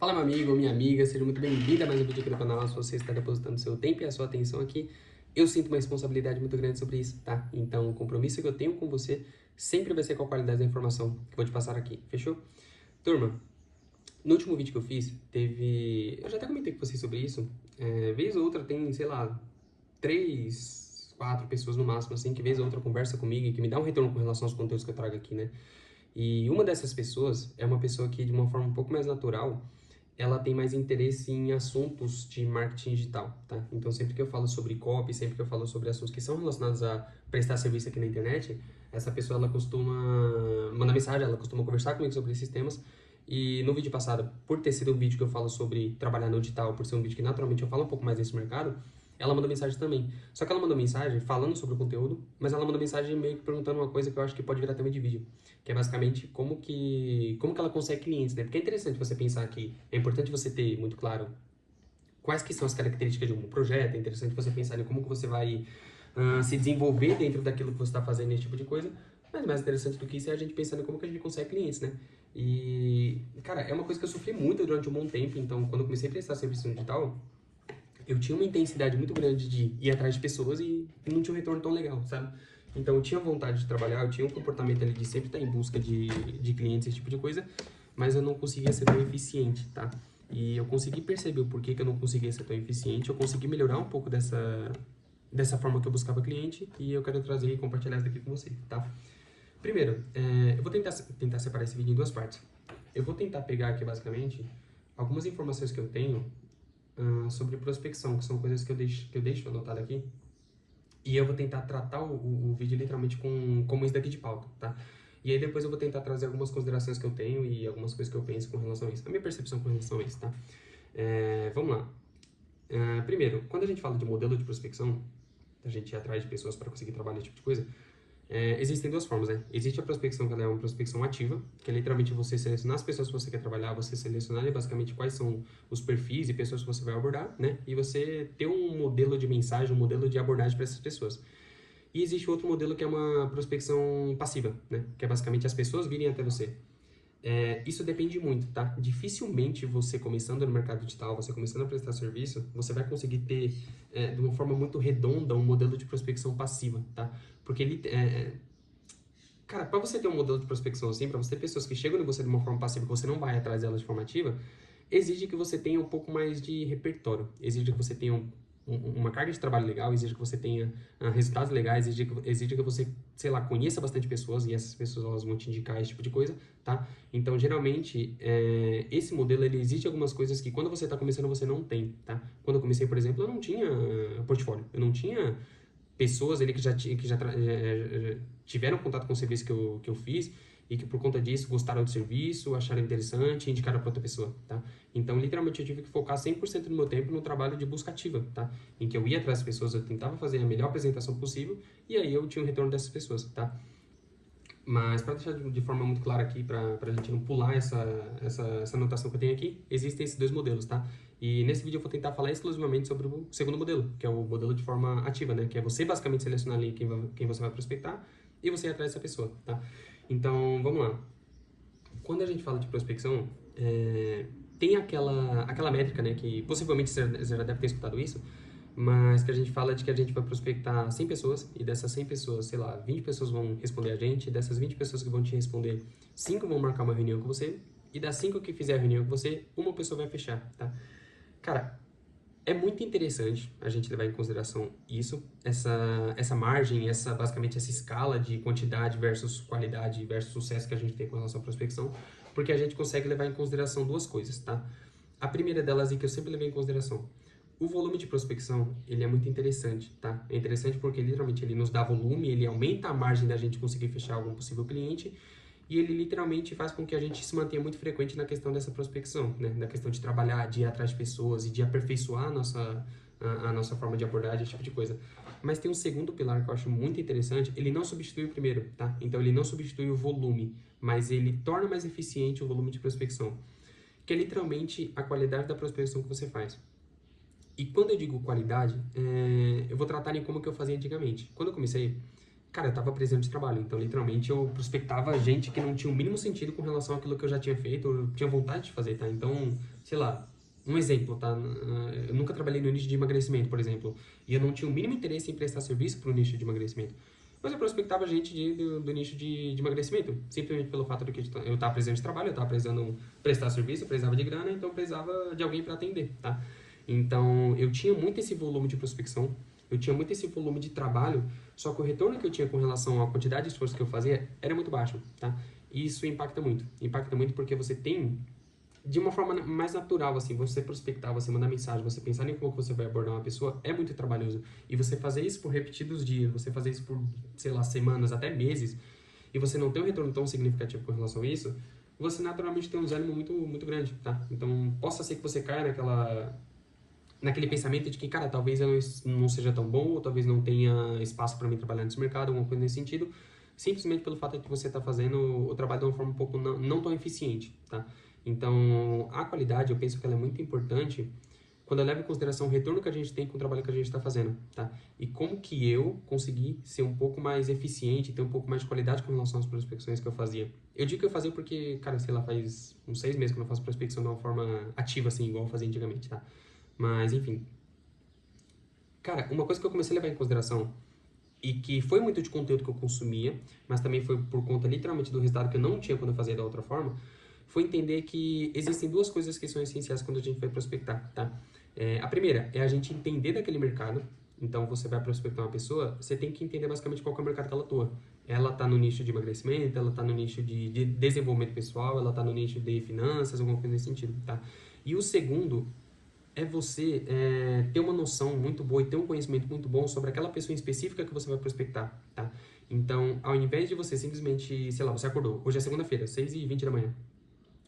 Fala, meu amigo ou minha amiga, seja muito bem-vindo a mais um vídeo aqui do canal. Se você está depositando seu tempo e a sua atenção aqui, eu sinto uma responsabilidade muito grande sobre isso, tá? Então, o compromisso que eu tenho com você sempre vai ser com a qualidade da informação que eu vou te passar aqui, fechou? Turma, no último vídeo que eu fiz, teve... Eu já até comentei com vocês sobre isso. Vez ou outra tem, sei lá, 3, 4 pessoas no máximo, assim, que vez ou outra conversa comigo e que me dá um retorno com relação aos conteúdos que eu trago aqui, né? E uma dessas pessoas é uma pessoa que, de uma forma um pouco mais natural, ela tem mais interesse em assuntos de marketing digital, tá? Então, sempre que eu falo sobre copy, sempre que eu falo sobre assuntos que são relacionados a prestar serviço aqui na internet, essa pessoa, ela costuma mandar mensagem, ela costuma conversar comigo sobre esses temas. E no vídeo passado, por ter sido um vídeo que eu falo sobre trabalhar no digital, por ser um vídeo que naturalmente eu falo um pouco mais desse mercado, ela mandou mensagem também. Só que ela mandou mensagem falando sobre o conteúdo, mas ela mandou mensagem meio que perguntando uma coisa que eu acho que pode virar tema de vídeo, que é basicamente como que ela consegue clientes, né? Porque é interessante você pensar que é importante você ter muito claro quais que são as características de um projeto, é interessante você pensar em como que você vai se desenvolver dentro daquilo que você está fazendo, esse tipo de coisa, mas mais interessante do que isso é a gente pensando em como que a gente consegue clientes, né? E, cara, é uma coisa que eu sofri muito durante um bom tempo, então quando eu comecei a prestar serviço no digital, eu tinha uma intensidade muito grande de ir atrás de pessoas e não tinha um retorno tão legal, sabe? Então eu tinha vontade de trabalhar, eu tinha um comportamento ali de sempre estar em busca de clientes, esse tipo de coisa, mas eu não conseguia ser tão eficiente, tá? E eu consegui perceber o porquê que eu não conseguia ser tão eficiente, eu consegui melhorar um pouco dessa forma que eu buscava cliente e eu quero trazer e compartilhar isso aqui com você, tá? Primeiro, eu vou tentar separar esse vídeo em duas partes. Eu vou tentar pegar aqui, basicamente, algumas informações que eu tenho sobre prospecção, que são coisas que eu deixo anotado aqui. E eu vou tentar tratar o vídeo literalmente como isso daqui de pauta, tá? E aí depois eu vou tentar trazer algumas considerações que eu tenho e algumas coisas que eu penso com relação a isso. A minha percepção com relação a isso, tá? Vamos lá. Primeiro, quando a gente fala de modelo de prospecção, a gente ir atrás de pessoas para conseguir trabalhar esse tipo de coisa, existem duas formas, né? Existe a prospecção que ela é uma prospecção ativa, que é literalmente você selecionar as pessoas que você quer trabalhar, você selecionar basicamente quais são os perfis e pessoas que você vai abordar, né? E você ter um modelo de mensagem, um modelo de abordagem para essas pessoas. E existe outro modelo que é uma prospecção passiva, né? Que é basicamente as pessoas virem até você. Isso depende muito, tá? Dificilmente você começando no mercado digital, você começando a prestar serviço, você vai conseguir ter, de uma forma muito redonda, um modelo de prospecção passiva, tá? Porque ele, cara, para você ter um modelo de prospecção assim, para você ter pessoas que chegam em você de uma forma passiva, que você não vai atrás delas de forma ativa, exige que você tenha um pouco mais de repertório, exige que você tenha uma carga de trabalho legal, exige que você tenha resultados legais, exige que você, sei lá, conheça bastante pessoas e essas pessoas elas vão te indicar esse tipo de coisa, tá? Então, geralmente, esse modelo ele exige algumas coisas que quando você está começando você não tem, tá? Quando eu comecei, por exemplo, eu não tinha portfólio, eu não tinha pessoas ali que já tiveram contato com o serviço que eu fiz e que por conta disso gostaram do serviço, acharam interessante e indicaram para outra pessoa, tá? Então, literalmente, eu tive que focar 100% do meu tempo no trabalho de busca ativa, tá? Em que eu ia atrás das pessoas, eu tentava fazer a melhor apresentação possível e aí eu tinha um retorno dessas pessoas, tá? Mas para deixar de forma muito clara aqui, para a gente não pular essa anotação que eu tenho aqui, existem esses dois modelos, tá? E nesse vídeo eu vou tentar falar exclusivamente sobre o segundo modelo, que é o modelo de forma ativa, né? Que é você basicamente selecionar ali quem você vai prospectar e você ir atrás dessa pessoa, tá? Então, vamos lá. Quando a gente fala de prospecção, tem aquela métrica, né? Que possivelmente você já deve ter escutado isso, mas que a gente fala de que a gente vai prospectar 100 pessoas e dessas 100 pessoas, sei lá, 20 pessoas vão responder a gente, e dessas 20 pessoas que vão te responder, 5 vão marcar uma reunião com você, e das 5 que fizer a reunião com você, uma pessoa vai fechar, tá? Cara, é muito interessante a gente levar em consideração isso, essa margem, basicamente essa escala de quantidade versus qualidade versus sucesso que a gente tem com relação à prospecção, porque a gente consegue levar em consideração duas coisas, tá? A primeira delas, e que eu sempre levei em consideração, o volume de prospecção, ele é muito interessante, tá? É interessante porque, literalmente, ele nos dá volume, ele aumenta a margem da gente conseguir fechar algum possível cliente e ele, literalmente, faz com que a gente se mantenha muito frequente na questão dessa prospecção, né? Na questão de trabalhar, de ir atrás de pessoas e de aperfeiçoar a nossa forma de abordagem, esse tipo de coisa. Mas tem um segundo pilar que eu acho muito interessante, ele não substitui o primeiro, tá? Então, ele não substitui o volume, mas ele torna mais eficiente o volume de prospecção, que é, literalmente, a qualidade da prospecção que você faz. E quando eu digo qualidade, eu vou tratar em como que eu fazia antigamente. Quando eu comecei, cara, eu tava precisando de trabalho. Então, literalmente, eu prospectava gente que não tinha o mínimo sentido com relação àquilo que eu já tinha feito, eu tinha vontade de fazer, tá? Então, sei lá, um exemplo, tá? Eu nunca trabalhei no nicho de emagrecimento, por exemplo, e eu não tinha o mínimo interesse em prestar serviço pro nicho de emagrecimento. Mas eu prospectava gente do nicho de emagrecimento, simplesmente pelo fato de que eu tava precisando de trabalho, eu tava precisando prestar serviço, eu precisava de grana, então eu precisava de alguém para atender, tá? Então, eu tinha muito esse volume de prospecção, eu tinha muito esse volume de trabalho, só que o retorno que eu tinha com relação à quantidade de esforço que eu fazia era muito baixo, tá? E isso impacta muito porque você tem, de uma forma mais natural, assim, você prospectar, você mandar mensagem, você pensar em como você vai abordar uma pessoa, é muito trabalhoso. E você fazer isso por repetidos dias, você fazer isso por, sei lá, semanas, até meses, e você não ter um retorno tão significativo com relação a isso, você naturalmente tem um desânimo muito grande, tá? Então, possa ser que você caia naquele pensamento de que, cara, talvez eu não seja tão bom, ou talvez não tenha espaço para mim trabalhar nesse mercado, alguma coisa nesse sentido, simplesmente pelo fato de que você está fazendo o trabalho de uma forma um pouco não tão eficiente, tá? Então, a qualidade, eu penso que ela é muito importante quando eu levo em consideração o retorno que a gente tem com o trabalho que a gente está fazendo, tá? E como que eu consegui ser um pouco mais eficiente, ter um pouco mais de qualidade com relação às prospecções que eu fazia. Eu digo que eu fazia porque, cara, sei lá, faz uns 6 meses que eu não faço prospecção de uma forma ativa, assim, igual eu fazia antigamente, tá? Mas, enfim. Cara, uma coisa que eu comecei a levar em consideração e que foi muito de conteúdo que eu consumia, mas também foi por conta literalmente do resultado que eu não tinha quando eu fazia da outra forma, foi entender que existem duas coisas que são essenciais quando a gente vai prospectar, tá? A primeira é a gente entender daquele mercado. Então, você vai prospectar uma pessoa, você tem que entender basicamente qual que é o mercado que ela atua. Ela está no nicho de emagrecimento, ela está no nicho de desenvolvimento pessoal, ela está no nicho de finanças, alguma coisa nesse sentido, tá? E o segundo é você ter uma noção muito boa e ter um conhecimento muito bom sobre aquela pessoa específica que você vai prospectar, tá? Então, ao invés de você simplesmente, sei lá, você acordou, hoje é segunda-feira, 6h20 da manhã,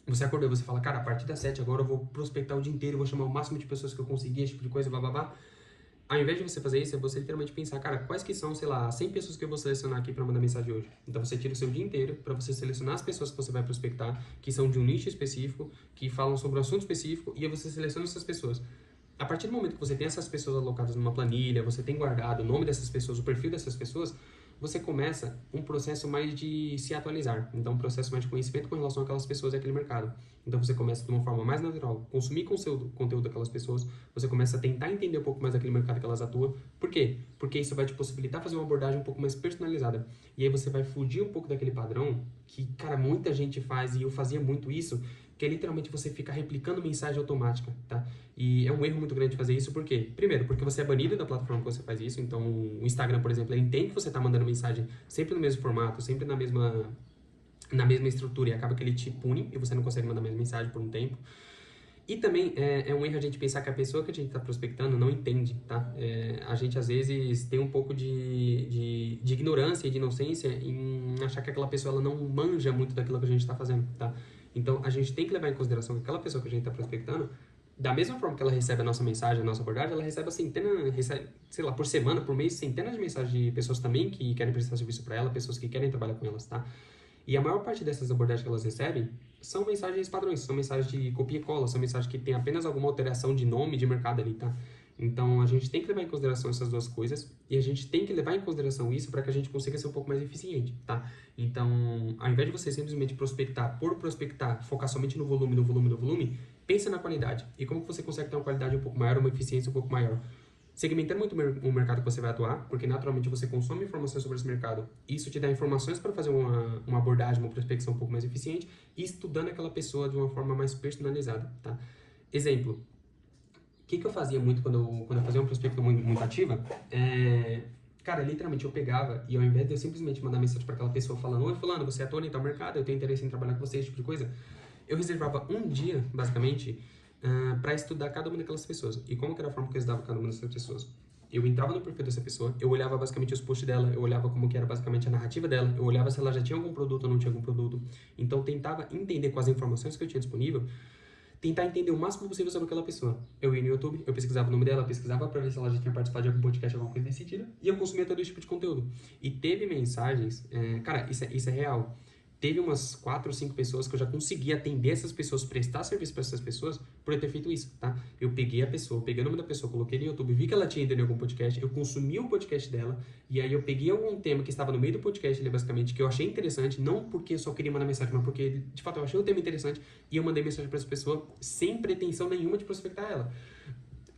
você acordou e você fala, cara, a partir das 7 agora eu vou prospectar o dia inteiro, vou chamar o máximo de pessoas que eu conseguir, esse tipo de coisa, blá blá blá. Ao invés de você fazer isso, é você literalmente pensar, cara, quais que são, sei lá, 100 pessoas que eu vou selecionar aqui para mandar mensagem hoje. Então você tira o seu dia inteiro para você selecionar as pessoas que você vai prospectar, que são de um nicho específico, que falam sobre um assunto específico, e aí você seleciona essas pessoas. A partir do momento que você tem essas pessoas alocadas numa planilha, você tem guardado o nome dessas pessoas, o perfil dessas pessoas, você começa um processo mais de se atualizar. Então, um processo mais de conhecimento com relação àquelas pessoas e àquele mercado. Então, você começa de uma forma mais natural, consumir conteúdo daquelas pessoas, você começa a tentar entender um pouco mais daquele mercado que elas atuam. Por quê? Porque isso vai te possibilitar fazer uma abordagem um pouco mais personalizada. E aí você vai fugir um pouco daquele padrão que, cara, muita gente faz, e eu fazia muito isso, que é literalmente você ficar replicando mensagem automática, tá? E é um erro muito grande fazer isso, por quê? Primeiro, porque você é banido da plataforma que você faz isso, então o Instagram, por exemplo, ele entende que você está mandando mensagem sempre no mesmo formato, sempre na mesma estrutura, e acaba que ele te pune e você não consegue mandar mais mensagem por um tempo. E também é um erro a gente pensar que a pessoa que a gente está prospectando não entende, tá? A gente às vezes tem um pouco de ignorância e de inocência em achar que aquela pessoa ela não manja muito daquilo que a gente está fazendo, tá? Então a gente tem que levar em consideração que aquela pessoa que a gente está prospectando, da mesma forma que ela recebe a nossa mensagem, a nossa abordagem, ela recebe sei lá, por semana, por mês, centenas de mensagens de pessoas também que querem prestar serviço para ela, pessoas que querem trabalhar com elas, tá? E a maior parte dessas abordagens que elas recebem são mensagens padrões, são mensagens de copia e cola, são mensagens que tem apenas alguma alteração de nome de mercado ali, tá? Então a gente tem que levar em consideração essas duas coisas e a gente tem que levar em consideração isso para que a gente consiga ser um pouco mais eficiente, tá? Então, ao invés de você simplesmente prospectar por prospectar, focar somente no volume, no volume, no volume, pensa na qualidade. E como que você consegue ter uma qualidade um pouco maior, uma eficiência um pouco maior? Segmentando muito o mercado que você vai atuar, porque naturalmente você consome informações sobre esse mercado. Isso te dá informações para fazer uma abordagem, uma prospecção um pouco mais eficiente e estudando aquela pessoa de uma forma mais personalizada, tá? Exemplo, o que eu fazia muito quando eu fazia uma prospecção muito ativa? Cara, literalmente eu pegava e ao invés de eu simplesmente mandar mensagem para aquela pessoa falando, oi fulano, você atua em tal mercado, eu tenho interesse em trabalhar com você, esse tipo de coisa, eu reservava um dia, basicamente, para estudar cada uma daquelas pessoas. E como que era a forma que eu estudava cada uma dessas pessoas? Eu entrava no perfil dessa pessoa, eu olhava basicamente os posts dela, eu olhava como que era basicamente a narrativa dela, eu olhava se ela já tinha algum produto ou não tinha algum produto. Então, eu tentava entender com as informações que eu tinha disponível, tentar entender o máximo possível sobre aquela pessoa. Eu ia no YouTube, eu pesquisava o nome dela, eu pesquisava pra ver se ela já tinha participado de algum podcast, alguma coisa nesse sentido, e eu consumia todo esse tipo de conteúdo. E teve mensagens, cara, isso é real. teve umas 4 ou 5 pessoas que eu já consegui atender essas pessoas, prestar serviço para essas pessoas por eu ter feito isso, tá? Eu peguei a pessoa, peguei o nome da pessoa, coloquei no YouTube, vi que ela tinha ido em algum podcast, eu consumi o podcast dela, e aí eu peguei algum tema que estava no meio do podcast, basicamente, que eu achei interessante, não porque eu só queria mandar mensagem, mas porque, de fato, eu achei o tema interessante, e eu mandei mensagem para essa pessoa sem pretensão nenhuma de prospectar ela,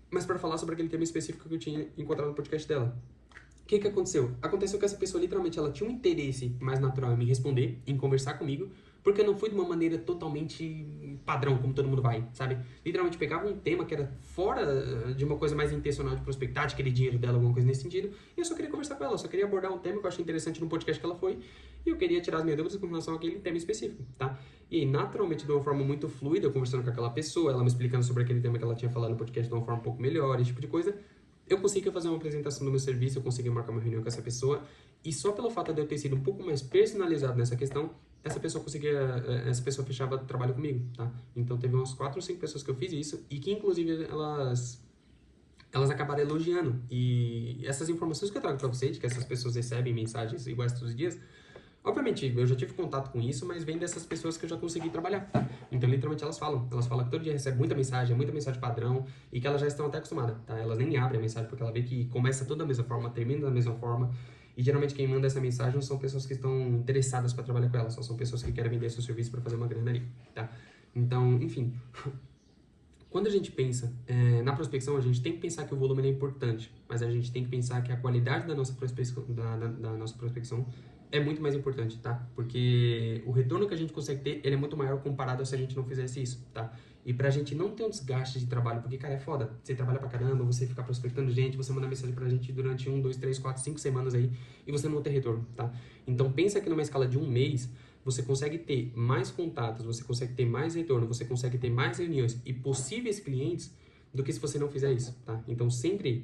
mas para falar sobre aquele tema específico que eu tinha encontrado no podcast dela. O que aconteceu? Aconteceu que essa pessoa, literalmente, ela tinha um interesse mais natural em me responder, em conversar comigo, porque eu não fui de uma maneira totalmente padrão, como todo mundo vai, sabe? Literalmente, pegava um tema que era fora de uma coisa mais intencional de prospectar, de querer dinheiro dela, alguma coisa nesse sentido, e eu só queria conversar com ela, eu só queria abordar um tema que eu achei interessante no podcast que ela foi, e eu queria tirar as minhas dúvidas com relação àquele tema específico, tá? E aí, naturalmente, de uma forma muito fluida, eu conversando com aquela pessoa, ela me explicando sobre aquele tema que ela tinha falado no podcast de uma forma um pouco melhor, esse tipo de coisa, eu consegui fazer uma apresentação do meu serviço, eu consegui marcar uma reunião com essa pessoa, e só pelo fato de eu ter sido um pouco mais personalizado nessa questão, essa pessoa fechava trabalho comigo, tá? Então teve umas 4 ou 5 pessoas que eu fiz isso, e que inclusive elas acabaram elogiando. E essas informações que eu trago pra você, de que essas pessoas recebem mensagens iguais todos os dias, obviamente, eu já tive contato com isso, mas vem dessas pessoas que eu já consegui trabalhar, tá? Então, literalmente, elas falam que todo dia recebe muita mensagem padrão, e que elas já estão até acostumadas, tá? Elas nem abrem a mensagem, porque ela vê que começa tudo da mesma forma, termina da mesma forma, e geralmente quem manda essa mensagem são pessoas que estão interessadas para trabalhar com elas, são pessoas que querem vender seu serviço para fazer uma grana ali, tá? Então, enfim, quando a gente pensa na prospecção, a gente tem que pensar que o volume é importante, mas a gente tem que pensar que a qualidade da nossa prospecção, da nossa prospecção é muito mais importante, tá? Porque o retorno que a gente consegue ter, ele é muito maior comparado a se a gente não fizesse isso, tá? E pra gente não ter um desgaste de trabalho, porque, cara, é foda. Você trabalha pra caramba, você fica prospectando gente, você manda mensagem pra gente durante 1, 2, 3, 4, 5 semanas aí, e você não ter retorno, tá? Então, pensa que numa escala de um mês, você consegue ter mais contatos, você consegue ter mais retorno, você consegue ter mais reuniões e possíveis clientes do que se você não fizer isso, tá? Então, sempre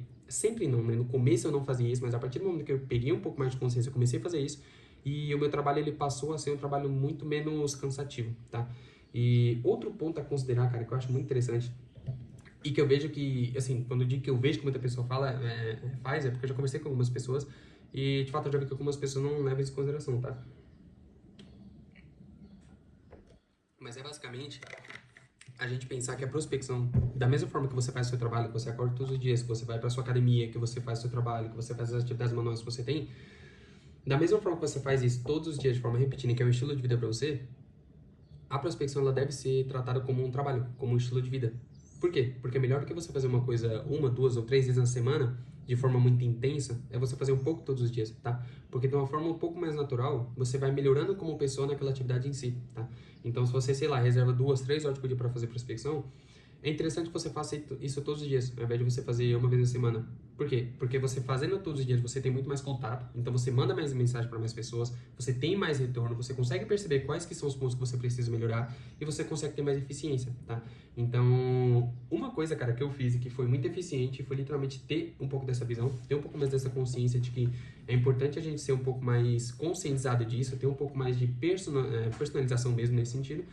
não, né? No começo eu não fazia isso, mas a partir do momento que eu peguei um pouco mais de consciência, eu comecei a fazer isso, e o meu trabalho, ele passou a ser um trabalho muito menos cansativo, tá? E outro ponto a considerar, cara, que eu acho muito interessante, e que eu vejo que, assim, quando eu digo que eu vejo que muita pessoa faz, é porque eu já conversei com algumas pessoas, e de fato eu já vi que algumas pessoas não levam isso em consideração, tá? Mas é basicamente a gente pensar que a prospecção, da mesma forma que você faz o seu trabalho, que você acorda todos os dias, que você vai para sua academia, que você faz o seu trabalho, que você faz as atividades manuais que você tem, da mesma forma que você faz isso todos os dias de forma repetida, que é um estilo de vida para você, a prospecção ela deve ser tratada como um trabalho, como um estilo de vida. Por quê? Porque melhor do que você fazer uma coisa 1, 2 ou 3 vezes na semana, de forma muito intensa, é você fazer um pouco todos os dias, tá? Porque de uma forma um pouco mais natural, você vai melhorando como pessoa naquela atividade em si, tá? Então, se você, sei lá, reserva 2, 3 horas por dia para fazer prospecção, é interessante que você faça isso todos os dias, ao invés de você fazer uma vez na semana. Por quê? Porque você fazendo todos os dias, você tem muito mais contato, então você manda mais mensagem para mais pessoas, você tem mais retorno, você consegue perceber quais que são os pontos que você precisa melhorar e você consegue ter mais eficiência, tá? Então, uma coisa, cara, que eu fiz e que foi muito eficiente foi literalmente ter um pouco dessa visão, ter um pouco mais dessa consciência de que é importante a gente ser um pouco mais conscientizado disso, ter um pouco mais de personalização mesmo nesse sentido,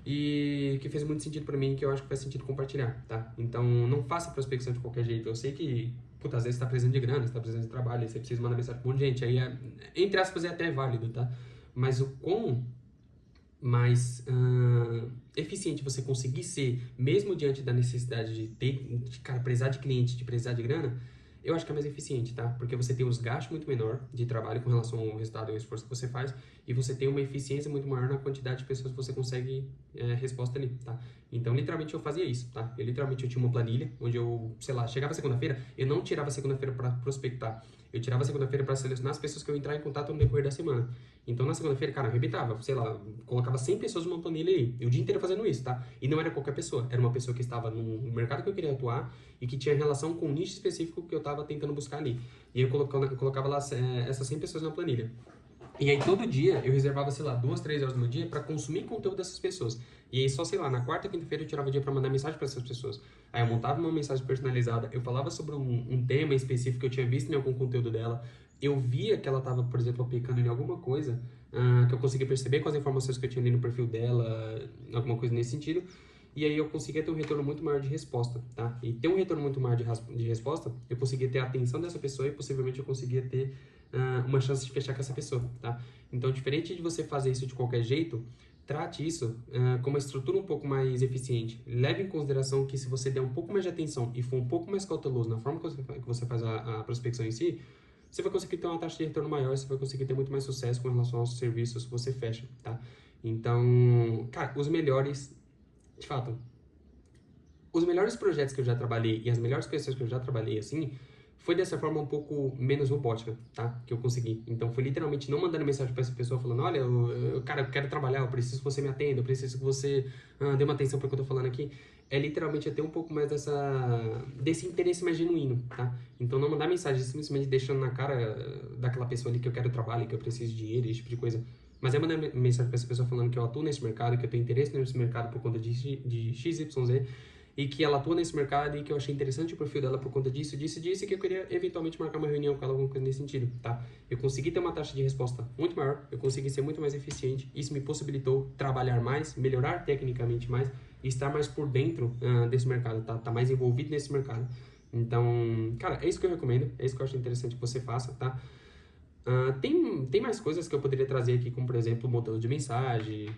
e que fez muito sentido pra mim, que eu acho que faz sentido compartilhar, tá? Então, não faça prospecção de qualquer jeito. Eu sei que, puta, às vezes você tá precisando de grana, você tá precisando de trabalho, aí você precisa mandar mensagem pra um monte de gente, aí, entre aspas, é até válido, tá? Mas o quão mais eficiente você conseguir ser, mesmo diante da necessidade cara, precisar de cliente, de precisar de grana, eu acho que é mais eficiente, tá? Porque você tem uns gastos muito menor de trabalho com relação ao resultado e ao esforço que você faz, e você tem uma eficiência muito maior na quantidade de pessoas que você consegue resposta ali, tá? Então, literalmente, eu fazia isso, tá? Eu tinha uma planilha, onde eu, sei lá, chegava segunda-feira, eu não tirava segunda-feira para prospectar, eu tirava segunda-feira para selecionar as pessoas que eu ia entrar em contato no decorrer da semana. Então, na segunda-feira, cara, eu arrebentava, sei lá, colocava 100 pessoas numa planilha aí, e o dia inteiro fazendo isso, tá? E não era qualquer pessoa, era uma pessoa que estava no mercado que eu queria atuar e que tinha relação com um nicho específico que eu estava tentando buscar ali. E eu colocava lá essas 100 pessoas na planilha. E aí todo dia eu reservava, sei lá, 2, 3 horas do meu dia para consumir conteúdo dessas pessoas. E aí só, sei lá, na quarta, quinta-feira eu tirava o dia para mandar mensagem para essas pessoas. Aí eu montava uma mensagem personalizada, eu falava sobre um tema específico que eu tinha visto em algum conteúdo dela. Eu via que ela estava, por exemplo, aplicando em alguma coisa que eu conseguia perceber com as informações que eu tinha ali no perfil dela, alguma coisa nesse sentido. E aí eu conseguia ter um retorno muito maior de resposta, tá? E ter um retorno muito maior de resposta, eu conseguia ter a atenção dessa pessoa e possivelmente eu conseguia ter uma chance de fechar com essa pessoa, tá? Então, diferente de você fazer isso de qualquer jeito, trate isso com uma estrutura um pouco mais eficiente. Leve em consideração que se você der um pouco mais de atenção e for um pouco mais cauteloso na forma que você faz a prospecção em si, você vai conseguir ter uma taxa de retorno maior, você vai conseguir ter muito mais sucesso com relação aos serviços que você fecha, tá? Então, cara, os melhores, de fato, os melhores projetos que eu já trabalhei e as melhores pessoas que eu já trabalhei, assim, foi dessa forma um pouco menos robótica, tá? Que eu consegui. Então, foi literalmente não mandando mensagem para essa pessoa falando, olha, cara, eu quero trabalhar, eu preciso que você me atenda, eu preciso que você dê uma atenção para o que eu tô falando aqui. É literalmente ter um pouco mais desse interesse mais genuíno, tá? Então, não mandar mensagem simplesmente deixando na cara daquela pessoa ali que eu quero trabalho, que eu preciso de dinheiro, esse tipo de coisa. Mas é mandar mensagem para essa pessoa falando que eu atuo nesse mercado, que eu tenho interesse nesse mercado por conta de XYZ, e que ela atua nesse mercado e que eu achei interessante o perfil dela por conta disso, e que eu queria eventualmente marcar uma reunião com ela, alguma coisa nesse sentido, tá? Eu consegui ter uma taxa de resposta muito maior, eu consegui ser muito mais eficiente, isso me possibilitou trabalhar mais, melhorar tecnicamente mais e estar mais por dentro desse mercado, tá mais envolvido nesse mercado. Então, cara, é isso que eu recomendo, é isso que eu acho interessante que você faça, tá? Tem mais coisas que eu poderia trazer aqui, como por exemplo, modelo de mensagem,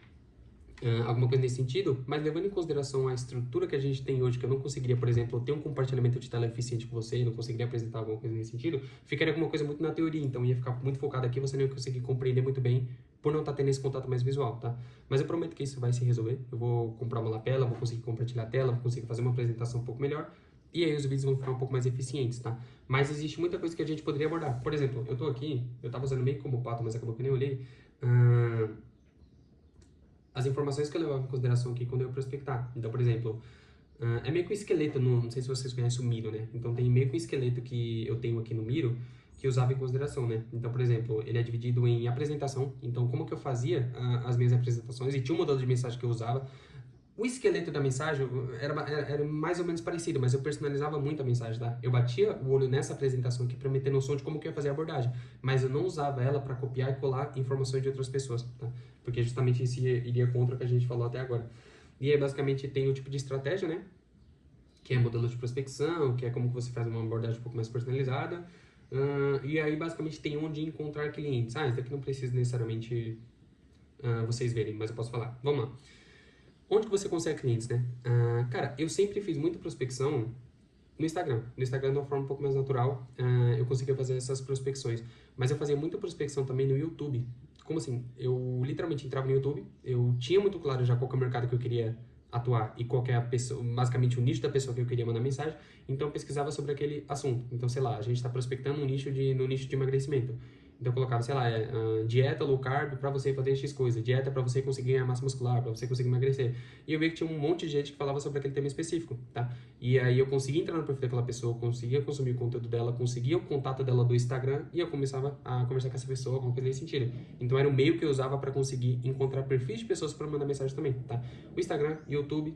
alguma coisa nesse sentido, mas levando em consideração a estrutura que a gente tem hoje, que eu não conseguiria, por exemplo, ter um compartilhamento de tela eficiente com você, não conseguiria apresentar alguma coisa nesse sentido, ficaria alguma coisa muito na teoria, então ia ficar muito focado aqui, você não ia conseguir compreender muito bem por não estar tendo esse contato mais visual, tá? Mas eu prometo que isso vai se resolver, eu vou comprar uma lapela, vou conseguir compartilhar a tela, vou conseguir fazer uma apresentação um pouco melhor, e aí os vídeos vão ficar um pouco mais eficientes, tá? Mas existe muita coisa que a gente poderia abordar. Por exemplo, eu tô aqui, eu tava usando meio como pato, mas acabou que eu nem olhei, as informações que eu levava em consideração aqui quando eu prospectar. Então, por exemplo, é meio que um esqueleto, não sei se vocês conhecem o Miro, né? Então, tem meio que um esqueleto que eu tenho aqui no Miro que eu usava em consideração, né? Então, por exemplo, ele é dividido em apresentação. Então, como que eu fazia as minhas apresentações e tinha um modelo de mensagem que eu usava. O esqueleto da mensagem era mais ou menos parecido, mas eu personalizava muito a mensagem, tá? Eu batia o olho nessa apresentação aqui para me ter noção de como que eu ia fazer a abordagem, mas eu não usava ela para copiar e colar informações de outras pessoas, tá? Porque justamente isso iria contra o que a gente falou até agora. E aí, basicamente, tem o tipo de estratégia, né? Que é modelo de prospecção, que é como que você faz uma abordagem um pouco mais personalizada. E aí, basicamente, tem onde encontrar clientes. Isso daqui não precisa necessariamente vocês verem, mas eu posso falar. Vamos lá. Onde que você consegue clientes, né? Cara, eu sempre fiz muita prospecção no Instagram. No Instagram, de uma forma um pouco mais natural, eu conseguia fazer essas prospecções. Mas eu fazia muita prospecção também no YouTube. Como assim? Eu literalmente entrava no YouTube, eu tinha muito claro já qual que é o mercado que eu queria atuar e qual que é a pessoa, basicamente o nicho da pessoa que eu queria mandar mensagem, então eu pesquisava sobre aquele assunto. Então, sei lá, a gente está prospectando no nicho de emagrecimento. Então eu colocava, sei lá, dieta low carb para você fazer X coisa, dieta para você conseguir ganhar massa muscular, para você conseguir emagrecer. E eu vi que tinha um monte de gente que falava sobre aquele tema específico, tá? E aí eu conseguia entrar no perfil daquela pessoa, conseguia consumir o conteúdo dela, conseguia o contato dela do Instagram e eu começava a conversar com essa pessoa, alguma coisa nesse sentido. Então era o meio que eu usava para conseguir encontrar perfis de pessoas para mandar mensagem também, tá? O Instagram, YouTube.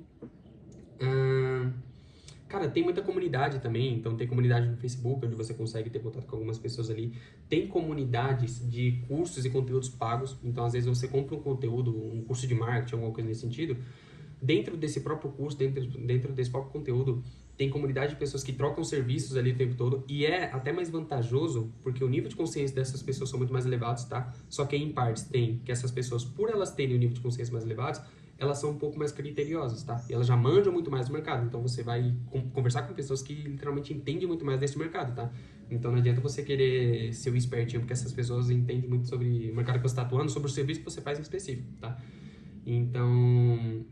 Cara, tem muita comunidade também, então tem comunidade no Facebook, onde você consegue ter contato com algumas pessoas ali. Tem comunidades de cursos e conteúdos pagos, então às vezes você compra um conteúdo, um curso de marketing, alguma coisa nesse sentido. Dentro desse próprio curso, dentro desse próprio conteúdo, tem comunidade de pessoas que trocam serviços ali o tempo todo, e é até mais vantajoso, porque o nível de consciência dessas pessoas são muito mais elevados, tá? Só que em partes tem que essas pessoas, por elas terem o nível de consciência mais elevado, elas são um pouco mais criteriosas, tá? E elas já manjam muito mais do mercado, então você vai conversar com pessoas que literalmente entendem muito mais desse mercado, tá? Então não adianta você querer ser o espertinho, porque essas pessoas entendem muito sobre o mercado que você está atuando, sobre o serviço que você faz em específico, tá? Então,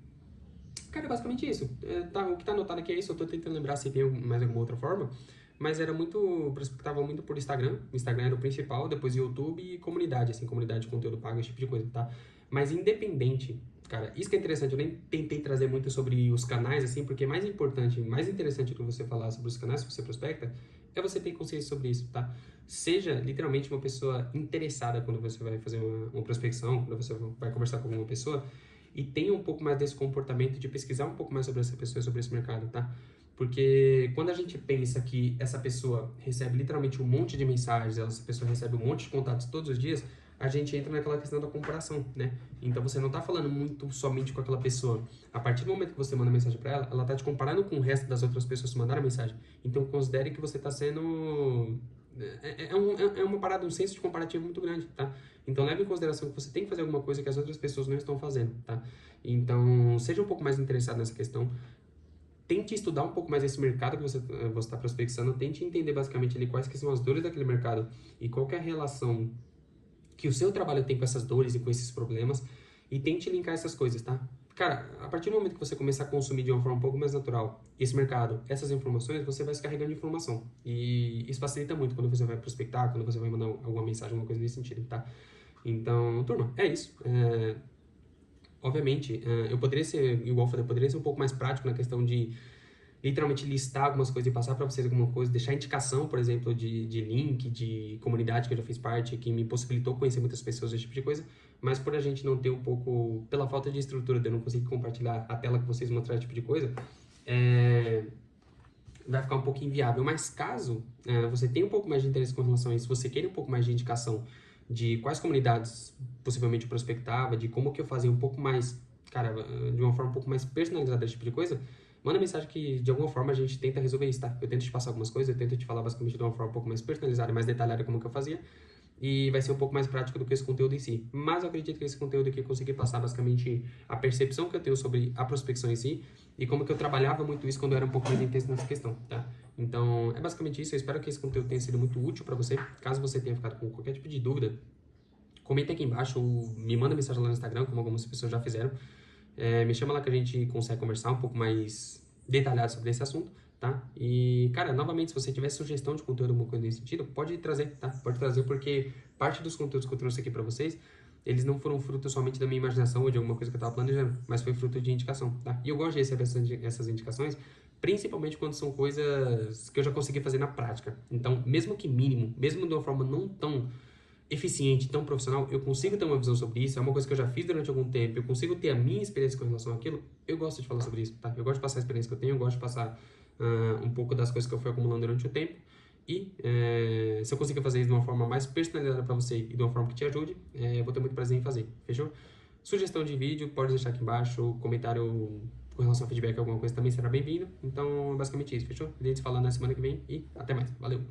cara, é basicamente isso. O que tá anotado aqui é isso, eu tô tentando lembrar se tem mais alguma outra forma, mas era muito, prospectava muito por Instagram, o Instagram era o principal, depois YouTube e comunidade, assim, comunidade de conteúdo pago, esse tipo de coisa, tá? Mas independente, cara, isso que é interessante, eu nem tentei trazer muito sobre os canais, assim, porque mais importante, mais interessante do que você falar sobre os canais que você prospecta, é você ter consciência sobre isso, tá? Seja literalmente uma pessoa interessada quando você vai fazer uma prospecção, quando você vai conversar com alguma pessoa, e tenha um pouco mais desse comportamento de pesquisar um pouco mais sobre essa pessoa e sobre esse mercado, tá? Porque quando a gente pensa que essa pessoa recebe literalmente um monte de mensagens, essa pessoa recebe um monte de contatos todos os dias, a gente entra naquela questão da comparação, né? Então você não tá falando muito somente com aquela pessoa. A partir do momento que você manda mensagem para ela tá te comparando com o resto das outras pessoas que mandaram mensagem. Então considere que você tá sendo é uma parada, um senso de comparativo muito grande, tá? Então leve em consideração que você tem que fazer alguma coisa que as outras pessoas não estão fazendo, tá? Então seja um pouco mais interessado nessa questão. Tente estudar um pouco mais esse mercado que você está prospectando, tente entender basicamente ali quais que são as dores daquele mercado e qual que é a relação que o seu trabalho tem com essas dores e com esses problemas, e tente linkar essas coisas, tá? Cara, a partir do momento que você começar a consumir de uma forma um pouco mais natural esse mercado, essas informações, você vai se carregando de informação. E isso facilita muito quando você vai prospectar, quando você vai mandar alguma mensagem, alguma coisa nesse sentido, tá? Então, turma, é isso. Obviamente, eu poderia ser, igual eu falei, eu poderia ser um pouco mais prático na questão de literalmente listar algumas coisas e passar para vocês alguma coisa, deixar indicação, por exemplo, de link, de comunidade que eu já fiz parte, que me possibilitou conhecer muitas pessoas, esse tipo de coisa, mas por a gente não ter um pouco, pela falta de estrutura, de eu não conseguir compartilhar a tela com vocês, mostrar esse tipo de coisa, vai ficar um pouco inviável. Mas caso você tenha um pouco mais de interesse com relação a isso, você queira um pouco mais de indicação de quais comunidades possivelmente eu prospectava, de como que eu fazia um pouco mais, cara, de uma forma um pouco mais personalizada, esse tipo de coisa, manda mensagem que de alguma forma a gente tenta resolver isso, tá? Eu tento te passar algumas coisas, eu tento te falar basicamente de uma forma um pouco mais personalizada e mais detalhada como que eu fazia, e vai ser um pouco mais prático do que esse conteúdo em si. Mas eu acredito que esse conteúdo aqui eu consegui passar basicamente a percepção que eu tenho sobre a prospecção em si e como que eu trabalhava muito isso quando eu era um pouco mais intenso nessa questão, tá? Então, é basicamente isso. Eu espero que esse conteúdo tenha sido muito útil para você. Caso você tenha ficado com qualquer tipo de dúvida, comenta aqui embaixo ou me manda mensagem lá no Instagram, como algumas pessoas já fizeram. Me chama lá que a gente consegue conversar um pouco mais detalhado sobre esse assunto, tá? E, cara, novamente, se você tiver sugestão de conteúdo, alguma coisa nesse sentido, pode trazer, tá? Pode trazer, porque parte dos conteúdos que eu trouxe aqui pra vocês, eles não foram fruto somente da minha imaginação ou de alguma coisa que eu tava planejando, mas foi fruto de indicação, tá? E eu gosto de receber essas indicações, principalmente quando são coisas que eu já consegui fazer na prática. Então, mesmo que mínimo, mesmo de uma forma não tão eficiente, tão profissional, eu consigo ter uma visão sobre isso, é uma coisa que eu já fiz durante algum tempo, eu consigo ter a minha experiência com relação àquilo, eu gosto de falar sobre isso, tá? Eu gosto de passar a experiência que eu tenho, eu gosto de passar um pouco das coisas que eu fui acumulando durante o tempo, e se eu conseguir fazer isso de uma forma mais personalizada para você e de uma forma que te ajude, eu vou ter muito prazer em fazer, fechou? Sugestão de vídeo, pode deixar aqui embaixo, comentário com relação ao feedback, alguma coisa também será bem-vindo, então é basicamente isso, fechou? A gente se fala na semana que vem e até mais, valeu!